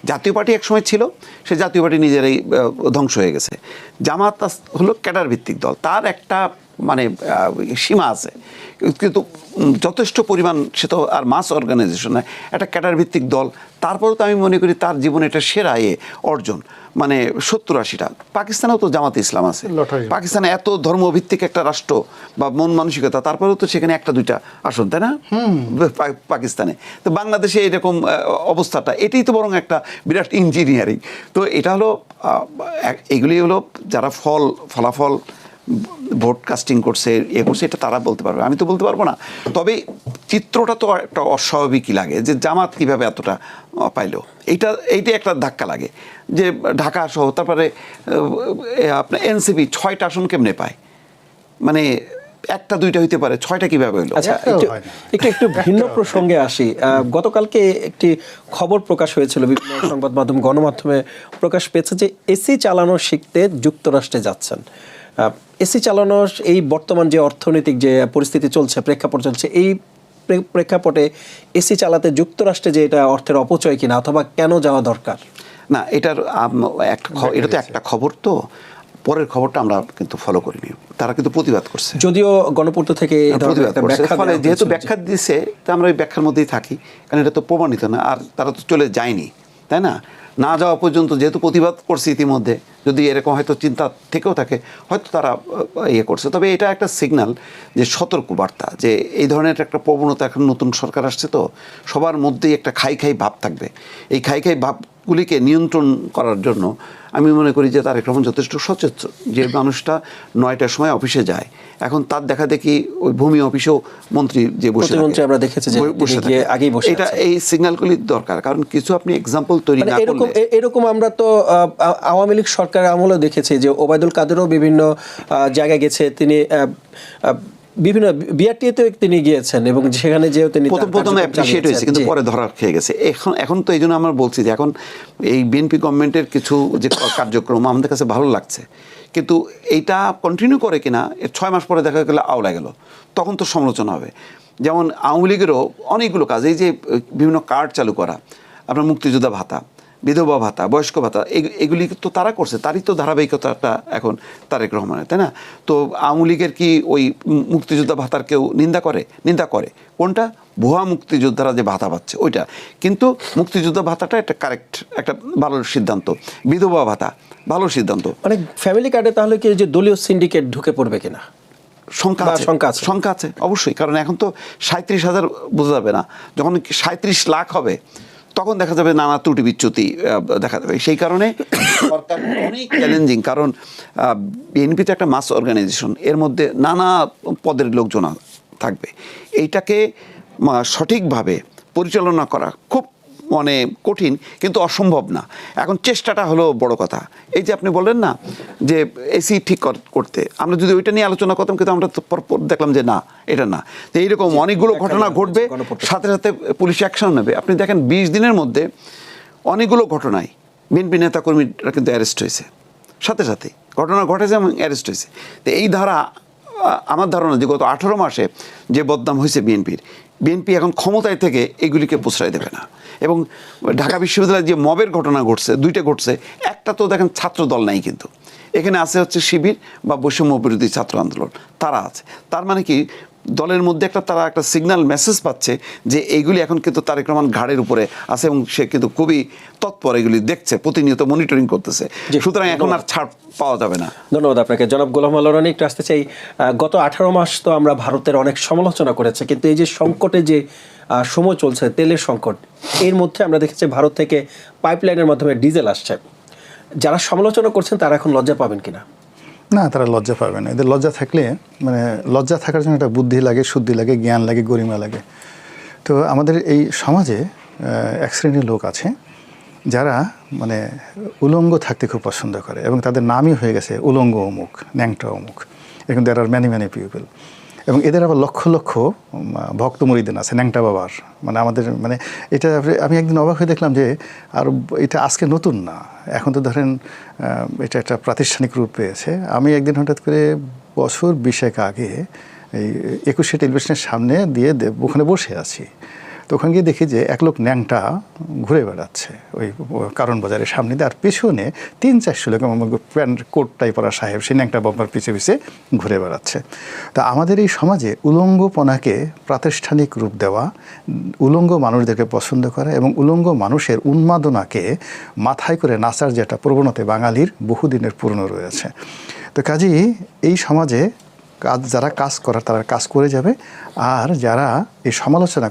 জাতীয় পার্টি একসময় ছিল, সে জাতীয় পার্টি নিজেরাই ধ্বংস হয়ে গেছে। জামাত হলো ক্যাডার ভিত্তিক দল, তার একটা মানে সীমা আছে, কিন্তু যথেষ্ট পরিমাণ, সে তো আর মাস অর্গানাইজেশন নয়, একটা ক্যাডার ভিত্তিক দল। তারপরেও তো আমি মনে করি তার জীবনে এটা সেরা অর্জন, মানে 70-80টা। পাকিস্তানেও তো জামাতে ইসলাম আছে, পাকিস্তানে এত ধর্মভিত্তিক একটা রাষ্ট্র বা মন মানসিকতা, তারপরেও তো সেখানে 1-2টা আসন, তাই না পাকিস্তানে। তো বাংলাদেশে এরকম অবস্থাটা, এটাই তো বরং একটা বিরাট ইঞ্জিনিয়ারিং। তো এটা হলো এগুলি হলো যারা ফলাফল ভোট কাস্টিং করছে, করছে, এটা তারা বলতে পারবে, আমি তো বলতে পারবো না। তবে চিত্রটা তো একটা অস্বাভাবিকই লাগে যে জামাত কীভাবে এতটা পাইলো, এইটা একটা ধাক্কা লাগে যে ঢাকা সহ, তারপরে আপনার এনসিপি 6টা আসন কেমনে পায়, মানে 1-2টা হইতে পারে, 6টা কীভাবে হলো? আচ্ছা, একটু ভিন্ন প্রসঙ্গে আসি। গতকালকে একটি খবর প্রকাশ হয়েছিল, বিভিন্ন সংবাদ মাধ্যম গণমাধ্যমে প্রকাশ পেয়েছে যে এসি চালানো শিখতে যুক্তরাষ্ট্রে যাচ্ছেন। এসি চালানোর এই বর্তমান যে অর্থনৈতিক যে পরিস্থিতি চলছে, প্রেক্ষাপট চলছে, এই প্রেক্ষাপটে এসি চালাতে যুক্তরাষ্ট্রে যে এটা অর্থের অপচয় কিনা, অথবা কেন যাওয়া দরকার? না, এটা তো একটা খবর, তো পরের খবরটা আমরা কিন্তু ফলো করিনি, তারা কিন্তু প্রতিবাদ করছে, যদিও গণপূর্ত থেকে প্রতিবাদ করছে। ফলে যেহেতু ব্যাখ্যা দিচ্ছে, তা আমরা ওই ব্যাখ্যার মধ্যেই থাকি, কারণ এটা তো প্রমাণিত না, আর তারা তো চলে যায়নি, তাই না? না যাওয়া পর্যন্ত যেহেতু প্রতিবাদ করছে ইতিমধ্যে, যদি এরকম হয়তো চিন্তা থেকেও থাকে, হয়তো তারা করছে। তবে এটা একটা সিগন্যাল, যে সতর্কবার্তা, যে এই ধরনের একটা প্রবণতা, এখন নতুন সরকার আসছে, তো সবার মধ্যেই একটা খাই ভাব থাকবে। এই খাই ভাবগুলিকে নিয়ন্ত্রণ করার জন্য আমি মনে করি যে তারেক রহমান যথেষ্ট সচেতন। যে মানুষটা 9টার সময় অফিসে যায়, এখন তার দেখা দেখি ওই ভূমি অফিসেও মন্ত্রী যে বসে আমরা দেখেছি যে আগেই বসে, এটা এই সিগন্যালগুলি দরকার। কারণ কিছু আপনি এক্সাম্পল তৈরি না করলে, এরকম আমরা তো আওয়ামী লীগ সরকারের আমলেও দেখেছি যে ওবায়দুল কাদেরও বিভিন্ন জায়গায় গেছে, তিনি বিভিন্ন বিআরটিতে তিনি গিয়েছেন, এবং সেখানে যেও তিনি প্রথমে অ্যাপ্রিশিয়েট হয়েছে, কিন্তু পরে ধরা খেয়ে গেছে। এখন তো এই জন্য আমরা বলছি যে এখন এই বিএনপি গভর্নমেন্টের কিছু যে কার্যক্রম আমাদের কাছে ভালো লাগছে, কিন্তু এইটা কন্টিনিউ করে কিনা 6 মাস পরে দেখা গেলে আওলা গেল, তখন তো সমালোচনা হবে। যেমন আওয়ামী লীগেরও অনেকগুলো কাজ, এই যে বিভিন্ন কার্ড চালু করা, আপনার মুক্তিযোদ্ধা ভাতা, বিধবা ভাতা, বয়স্ক ভাতা, এগুলি তো তারা করছে, তারই তো ধারাবাহিকতাটা এখন তারেক রহমানের, তাই না? তো আওয়ামী লীগের কি ওই মুক্তিযোদ্ধা ভাতার কেউ নিন্দা করে? কোনটা? ভুয়া মুক্তিযোদ্ধারা যে ভাতা পাচ্ছে ওইটা। কিন্তু মুক্তিযোদ্ধা ভাতাটা একটা কারেক্ট, একটা ভালো সিদ্ধান্ত। বিধবা ভাতা ভালো সিদ্ধান্ত। মানে ফ্যামিলি কার্ডে তাহলে কি যে দলীয় সিন্ডিকেট ঢুকে পড়বে কিনা শঙ্কা আছে অবশ্যই। কারণ এখন তো 37,000 বোঝা যাবে না, যখন 37 লাখ হবে তখন দেখা যাবে নানা ত্রুটি বিচ্যুতি দেখা যাবে। সেই কারণে সরকার অনেক চ্যালেঞ্জিং, কারণ বিএনপি তো একটা মাস অর্গানাইজেশন, এর মধ্যে নানা পদের লোকজন থাকবে। এইটাকে সঠিকভাবে পরিচালনা করা খুব মানে কঠিন, কিন্তু অসম্ভব না। এখন চেষ্টাটা হলো বড় কথা। এই যে আপনি বললেন না যে এসি ঠিক করতে, আমরা যদি ওইটা নিয়ে আলোচনা করতাম, কিন্তু আমরা তো পরপর দেখলাম যে না, এটা না। তো এইরকম অনেকগুলো ঘটনা ঘটবে, সাথে সাথে পুলিশ অ্যাকশন নেবে। আপনি দেখেন 20 দিনের মধ্যে অনেকগুলো ঘটনায় বিএনপি নেতাকর্মীরা কিন্তু অ্যারেস্ট হয়েছে, সাথে সাথে ঘটনা ঘটেছে এবং অ্যারেস্ট হয়েছে। তো এই ধারা, আমার ধারণা যে গত 18 মাসে যে বদনাম হয়েছে বিএনপি এখন ক্ষমতায় থেকে এগুলিকে প্রশ্রয় দেবে না। এবং ঢাকা বিশ্ববিদ্যালয়ে যে মবের ঘটনা ঘটছে, 2টা ঘটছে, একটা তো দেখেন ছাত্র দল নাই, কিন্তু এখানে আছে হচ্ছে শিবির বা বৈষম্য বিরোধী ছাত্র আন্দোলন, তারা আছে। তার মানে কি দলের মধ্যে তারা একটা সিগন্যাল মেসেজ পাচ্ছে যে এইগুলি এখন কিন্তু তারেক রহমান ঘাড়ের উপরে আছে, এবং সে কিন্তু খুবই তৎপর, এগুলি দেখছে, প্রতিনিয়ত মনিটরিং করতেছে। সুতরাং এখন আর ছাড় পাওয়া যাবে না। ধন্যবাদ আপনাকে জনাব গোলাম আল রানী। একটু আসতে চাই, গত 18 মাস তো আমরা ভারতের অনেক সমালোচনা করেছে, কিন্তু এই যে সংকটে যে সময় চলছে, তেলের সংকট, এর মধ্যে আমরা দেখেছি ভারত থেকে পাইপলাইনের মাধ্যমে ডিজেল আসছে। যারা সমালোচনা করছেন তারা এখন লজ্জা পাবেন কিনা? না, তারা লজ্জা পাবে না। এদের লজ্জা থাকলে, মানে লজ্জা থাকার জন্য একটা বুদ্ধি লাগে, শুদ্ধি লাগে, জ্ঞান লাগে, গরিমা লাগে। তো আমাদের এই সমাজে এক শ্রেণীর লোক আছে যারা মানে উলঙ্গ থাকতে খুব পছন্দ করে, এবং তাদের নামই হয়ে গেছে উলঙ্গ অমুক, ন্যাংটা অমুক। এখন দেয়ার আর ম্যানি পিপল, এবং এদের আবার লক্ষ লক্ষ ভক্ত মুরিদিন আছে ন্যাংটা বাবার। মানে আমাদের মানে এটা আমি একদিন অবাক হয়ে দেখলাম যে আর এটা আজকে নতুন না, এখন তো ধরেন এটা একটা প্রাতিষ্ঠানিক রূপ পেয়েছে। আমি একদিন হঠাৎ করে বছর 20 আগে এই 21শে টেলিভিশনের সামনে দিয়ে ওখানে বসে আছি, তো ওখানে গিয়ে দেখি যে এক লোক ন্যাংটা ঘুরে বেড়াচ্ছে ওই কারণ বাজারের সামনে দিয়ে, আর পেছনে 3-400 লোক প্যান্ট কোট টাই পরা সাহেব সেই ন্যাংটা বাম্পার পিছে পিছে ঘুরে বেড়াচ্ছে। তা আমাদের এই সমাজে উলঙ্গপনাকে প্রাতিষ্ঠানিক রূপ দেওয়া, উলঙ্গ মানুষদেরকে পছন্দ করা এবং উলঙ্গ মানুষের উন্মাদনাকে মাথায় করে নাচার যেটা প্রবণতা বাঙালির বহুদিনের পুরনো রয়েছে। তো কাজেই এই সমাজে যারা কাজ করার তারা কাজ করে যাবে, আর যারা এই সমালোচনা